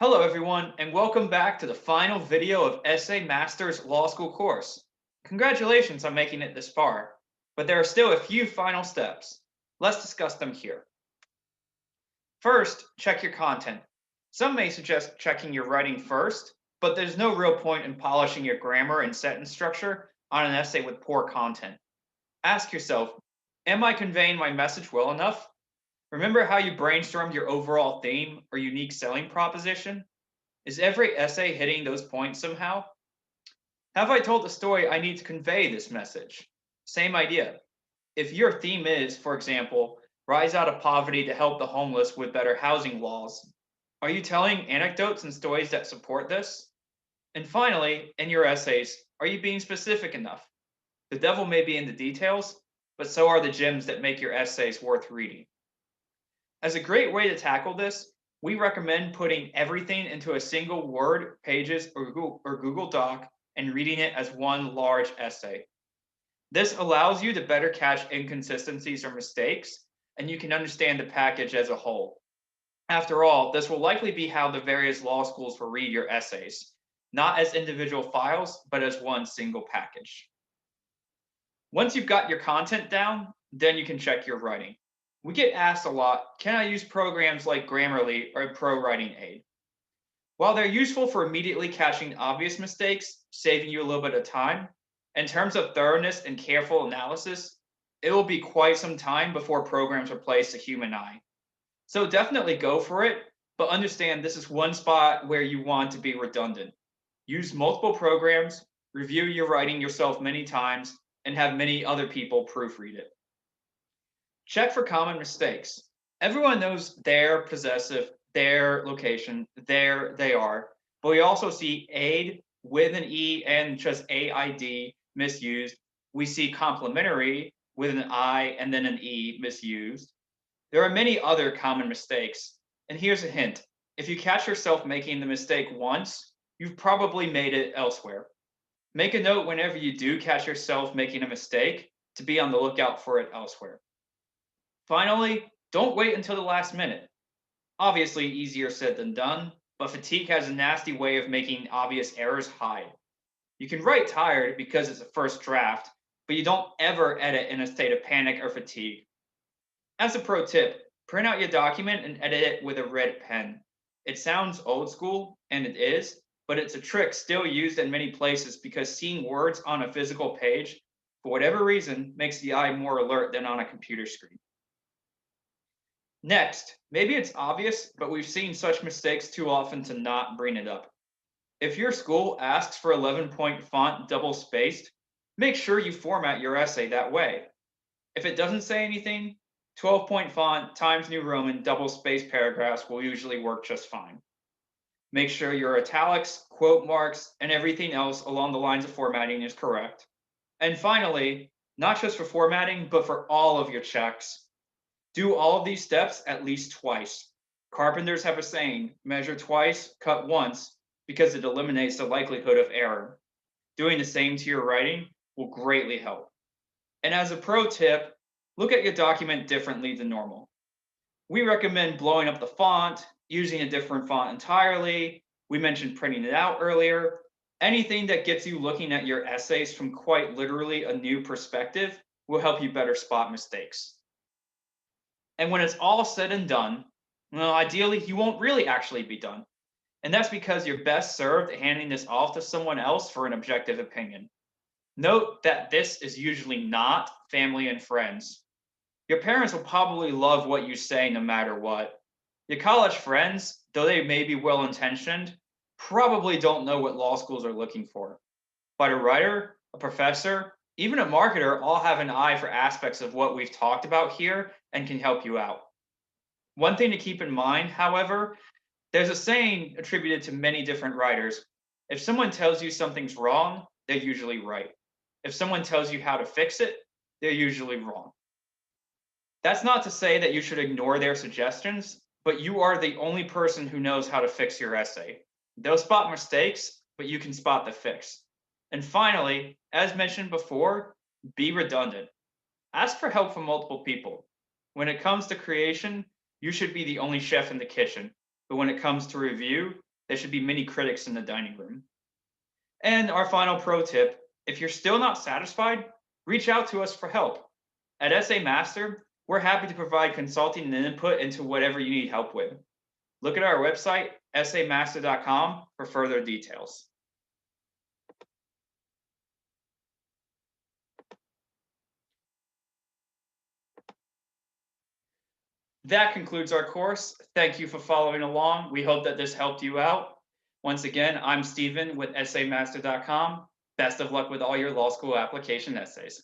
Hello, everyone, and welcome back to the final video of EssayMaster's law school course. Congratulations on making it this far, but there are still a few final steps. Let's discuss them here. First, check your content. Some may suggest checking your writing first, but there's no real point in polishing your grammar and sentence structure on an essay with poor content. Ask yourself, am I conveying my message well enough? Remember how you brainstormed your overall theme or unique selling proposition? Is every essay hitting those points somehow? Have I told the story I need to convey this message? Same idea. If your theme is, for example, rise out of poverty to help the homeless with better housing laws, are you telling anecdotes and stories that support this? And finally, in your essays, are you being specific enough? The devil may be in the details, but so are the gems that make your essays worth reading. As a great way to tackle this, we recommend putting everything into a single Word, Pages, or Google Doc and reading it as one large essay. This allows you to better catch inconsistencies or mistakes, and you can understand the package as a whole. After all, this will likely be how the various law schools will read your essays, not as individual files, but as one single package. Once you've got your content down, then you can check your writing. We get asked a lot, can I use programs like Grammarly or a pro writing aid? While they're useful for immediately catching obvious mistakes, saving you a little bit of time, in terms of thoroughness and careful analysis, it will be quite some time before programs replace the human eye. So definitely go for it, but understand this is one spot where you want to be redundant. Use multiple programs, review your writing yourself many times, and have many other people proofread it. Check for common mistakes. Everyone knows their possessive, their location, there they are, but we also see aid with an E and just AID misused. We see complementary with an I and then an E misused. There are many other common mistakes. And here's a hint. If you catch yourself making the mistake once, you've probably made it elsewhere. Make a note whenever you do catch yourself making a mistake to be on the lookout for it elsewhere. Finally, don't wait until the last minute. Obviously, easier said than done, but fatigue has a nasty way of making obvious errors hide. You can write tired because it's a first draft, but you don't ever edit in a state of panic or fatigue. As a pro tip, print out your document and edit it with a red pen. It sounds old school, and it is, but it's a trick still used in many places because seeing words on a physical page, for whatever reason, makes the eye more alert than on a computer screen. Next, maybe it's obvious, but we've seen such mistakes too often to not bring it up. If your school asks for 11-point font double spaced, make sure you format your essay that way. If it doesn't say anything, 12-point font Times New Roman double spaced paragraphs will usually work just fine. Make sure your italics, quote marks, and everything else along the lines of formatting is correct. And finally, not just for formatting, but for all of your checks, do all of these steps at least twice. Carpenters have a saying, measure twice, cut once, because it eliminates the likelihood of error. Doing the same to your writing will greatly help. And as a pro tip, look at your document differently than normal. We recommend blowing up the font, using a different font entirely. We mentioned printing it out earlier. Anything that gets you looking at your essays from quite literally a new perspective will help you better spot mistakes. And when it's all said and done, well, ideally, you won't really actually be done. And that's because you're best served handing this off to someone else for an objective opinion. Note that this is usually not family and friends. Your parents will probably love what you say no matter what. Your college friends, though they may be well intentioned, probably don't know what law schools are looking for. But a writer, a professor, even a marketer all have an eye for aspects of what we've talked about here and can help you out. One thing to keep in mind, however, there's a saying attributed to many different writers. If someone tells you something's wrong, they're usually right. If someone tells you how to fix it, they're usually wrong. That's not to say that you should ignore their suggestions, but you are the only person who knows how to fix your essay. They'll spot mistakes, but you can spot the fix. And finally, as mentioned before, be redundant. Ask for help from multiple people. When it comes to creation, you should be the only chef in the kitchen. But when it comes to review, There should be many critics in the dining room. And our final pro tip, if you're still not satisfied, reach out to us for help. At EssayMaster, we're happy to provide consulting and input into whatever you need help with. Look at our website, EssayMaster.com, for further details. That concludes our course. Thank you for following along. We hope that this helped you out. Once again, I'm Stephen with EssayMaster.com. Best of luck with all your law school application essays.